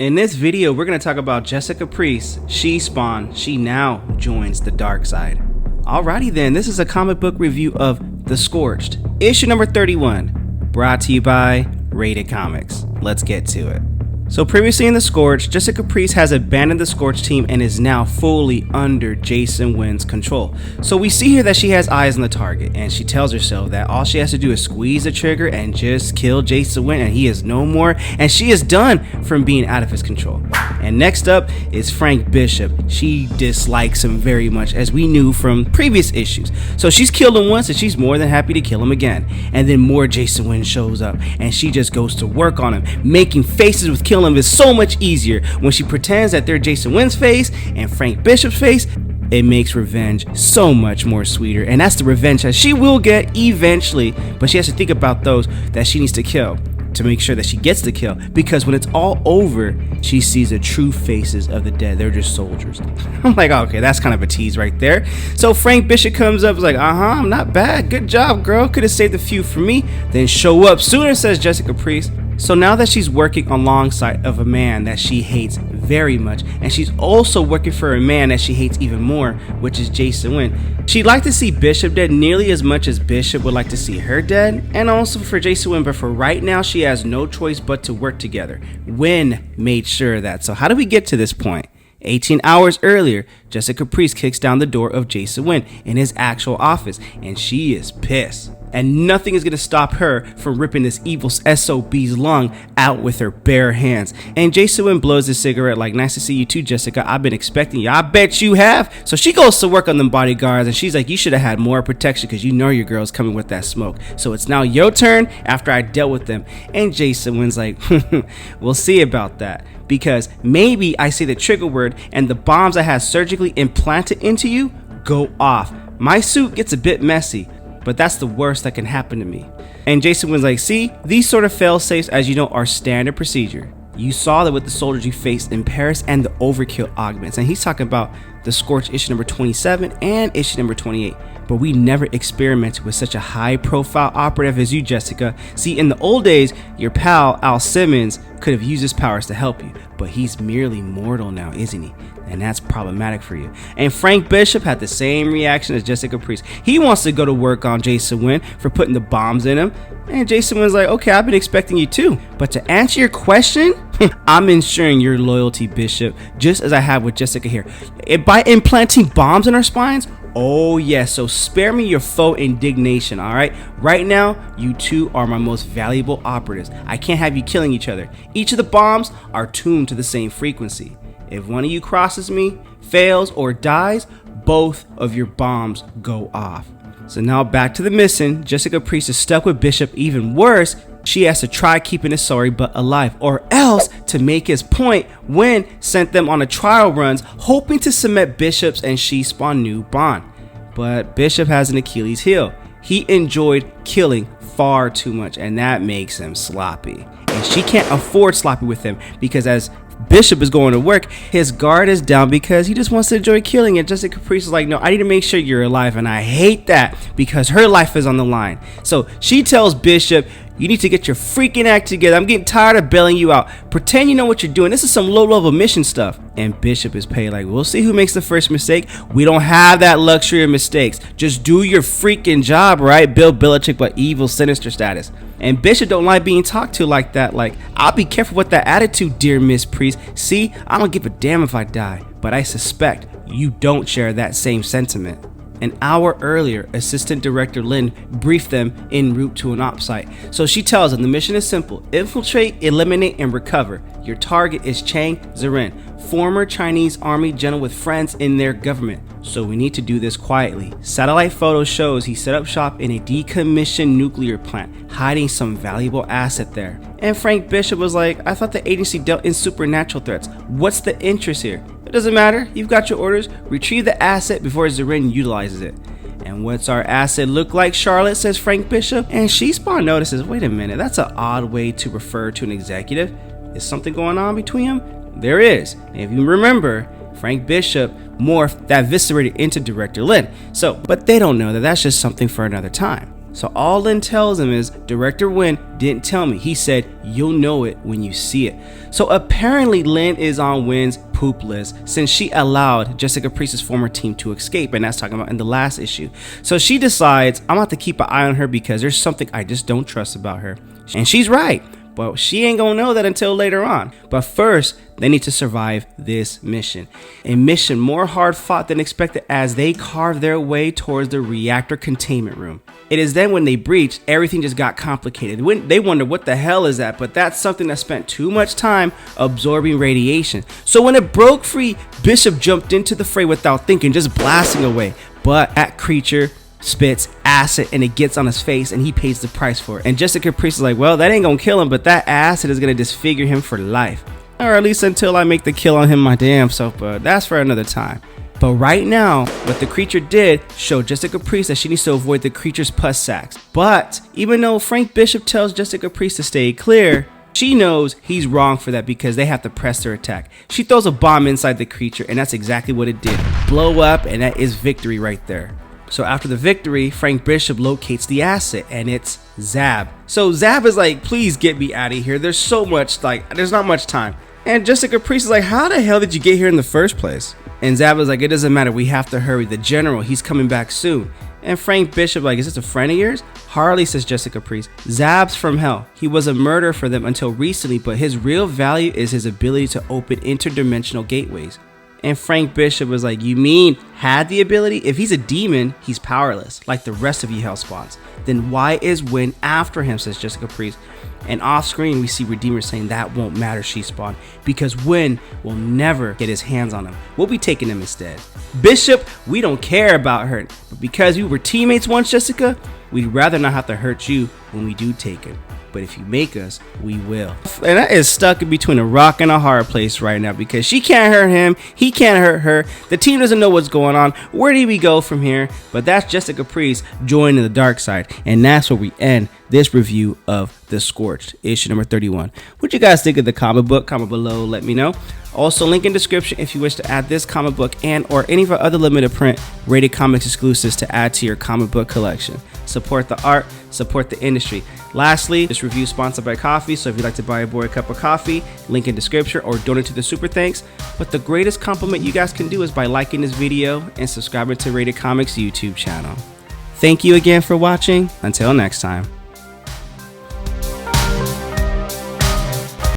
In this video, we're going to talk about Jessica Priest. She Spawn. She now joins the dark side. Alrighty then, this is a comic book review of The Scorched, issue number 31, brought to you by RatedComics. Let's get to it. So previously in The Scorched, Jessica Priest has abandoned the Scorched team and is now fully under Jason Wynn's control. So we see here that she has eyes on the target, and she tells herself that all she has to do is squeeze the trigger and just kill Jason Wynn, and he is no more, and she is done from being out of his control. And next up is Frank Bishop. She dislikes him very much, as we knew from previous issues. So she's killed him once and she's more than happy to kill him again. And then more Jason Wynn shows up and she just goes to work on him. Making faces with killing him is so much easier. When she pretends that they're Jason Wynn's face and Frank Bishop's face, it makes revenge so much more sweeter. And that's the revenge that she will get eventually, but she has to think about those that she needs to kill to make sure that she gets the kill, because when it's all over, she sees the true faces of the dead. They're just soldiers. I'm like, okay, that's kind of a tease right there. So Frank Bishop comes up, is like, I'm not bad, good job, girl, could have saved a few for me. Then show up sooner, says Jessica Priest. So now that she's working alongside of a man that she hates very much, and she's also working for a man that she hates even more, which is Jason Wynn, she'd like to see Bishop dead nearly as much as Bishop would like to see her dead, and also for Jason Wynn, but for right now she has no choice but to work together. Wynn made sure of that. So how do we get to this point? 18 hours earlier, Jessica Priest kicks down the door of Jason Wynn in his actual office, and she is pissed. And nothing is going to stop her from ripping this evil SOB's lung out with her bare hands. And Jason Wynn blows his cigarette like, nice to see you too, Jessica. I've been expecting you. I bet you have. So she goes to work on them bodyguards, and she's like, you should have had more protection because you know your girl's coming with that smoke. So it's now your turn after I dealt with them. And Jason Wynn's like, we'll see about that. Because maybe I say the trigger word and the bombs I have surgically implanted into you go off. My suit gets a bit messy, but that's the worst that can happen to me. And Jason was like, see, these sort of fail-safes, as you know, are standard procedure. You saw that with the soldiers you faced in Paris and the overkill augments. And he's talking about The Scorched issue number 27 and issue number 28. But we never experimented with such a high-profile operative as you, Jessica. See, in the old days, your pal, Al Simmons, could have used his powers to help you. But he's merely mortal now, isn't he? And that's problematic for you. And Frank Bishop had the same reaction as Jessica Priest. He wants to go to work on Jason Wynn for putting the bombs in him. And Jason Wynn's like, okay, I've been expecting you too. But to answer your question, I'm ensuring your loyalty, Bishop, just as I have with Jessica here. By implanting bombs in our spines? Oh yes, so spare me your faux indignation, alright? Right now, you two are my most valuable operatives. I can't have you killing each other. Each of the bombs are tuned to the same frequency. If one of you crosses me, fails, or dies, both of your bombs go off. So now back to the mission. Jessica Priest is stuck with Bishop. Even worse, she has to try keeping his sorry butt alive, or else, to make his point, Wynn sent them on a trial runs hoping to cement Bishop's and She Spawn new bond. But Bishop has an Achilles heel. He enjoyed killing far too much, and that makes him sloppy. And she can't afford sloppy with him, because as Bishop is going to work, his guard is down because he just wants to enjoy killing it. Jessica Priest is like, no, I need to make sure you're alive, and I hate that because her life is on the line. So she tells Bishop, you need to get your freaking act together. I'm getting tired of bailing you out. Pretend you know what you're doing. This is some low-level mission stuff. And Bishop is paid like, we'll see who makes the first mistake. We don't have that luxury of mistakes. Just do your freaking job, right? Bill Belichick, but evil, sinister status. And Bishop don't like being talked to like that. Like, I'll be careful with that attitude, dear Miss Priest. See, I don't give a damn if I die, but I suspect you don't share that same sentiment. An hour earlier, Assistant Director Lin briefed them en route to an op site. So she tells them the mission is simple: infiltrate, eliminate, and recover. Your target is Chang Zirin, former Chinese army general with friends in their government. So we need to do this quietly. Satellite photo shows he set up shop in a decommissioned nuclear plant, hiding some valuable asset there. And Frank Bishop was like, I thought the agency dealt in supernatural threats. What's the interest here? It doesn't matter. You've got your orders. Retrieve the asset before Zirin utilizes it. And what's our asset look like, Charlotte, says Frank Bishop. And She Spawn notices, wait a minute, that's an odd way to refer to an executive. Is something going on between them? There is. And if you remember, Frank Bishop morphed that viscerated into Director Lin. So, but they don't know that that's just something for another time. So all Lin tells him is, Director Wynn didn't tell me. He said, you'll know it when you see it. So apparently Lin is on Wynn's poop list since she allowed Jessica Priest's former team to escape, and that's talking about in the last issue. So she decides, I'm about to keep an eye on her because there's something I just don't trust about her. And she's right. But she ain't gonna know that until later on. But first, they need to survive this mission. A mission more hard fought than expected as they carve their way towards the reactor containment room. It is then when they breach, everything just got complicated. When they wonder what the hell is that, but that's something that spent too much time absorbing radiation. So when it broke free, Bishop jumped into the fray without thinking, just blasting away. But that creature spits acid and it gets on his face and he pays the price for it. And Jessica Priest is like, well, that ain't gonna kill him, but that acid is gonna disfigure him for life. Or at least until I make the kill on him my damn self, but that's for another time. But right now, what the creature did showed Jessica Priest that she needs to avoid the creature's pus sacs. But even though Frank Bishop tells Jessica Priest to stay clear, she knows he's wrong for that because they have to press their attack. She throws a bomb inside the creature and that's exactly what it did. Blow up, and that is victory right there. So after the victory, Frank Bishop locates the asset and it's Zab. So Zab is like, please get me out of here. There's so much, there's not much time. And Jessica Priest is like, how the hell did you get here in the first place? And Zab is like, it doesn't matter, we have to hurry. The general, he's coming back soon. And Frank Bishop like, is this a friend of yours? Hardly, says Jessica Priest. Zab's from hell. He was a murderer for them until recently, but his real value is his ability to open interdimensional gateways. And Frank Bishop was like, you mean had the ability? If he's a demon, he's powerless, like the rest of you Hellspawns. Then why is Wynn after him, says Jessica Priest. And off screen, we see Redeemer saying that won't matter, She-Spawn, because Wynn will never get his hands on him. We'll be taking him instead. Bishop, we don't care about her, but because we were teammates once, Jessica, we'd rather not have to hurt you when we do take him. But if you make us, we will. And that is stuck in between a rock and a hard place right now because she can't hurt him, he can't hurt her, the team doesn't know what's going on. Where do we go from here? But that's Jessica Priest joining the dark side, and that's where we end this review of The Scorched, issue number 31. What you guys think of the comic book? Comment below, let me know. Also, link in description if you wish to add this comic book and or any of our other limited print Rated Comics exclusives to add to your comic book collection. Support the art, support the industry. Lastly, this review is sponsored by coffee, so if you'd like to buy a boy a cup of coffee, link in description or donate to the super thanks. But the greatest compliment you guys can do is by liking this video and subscribing to Rated Comics YouTube channel. Thank you again for watching. Until next time.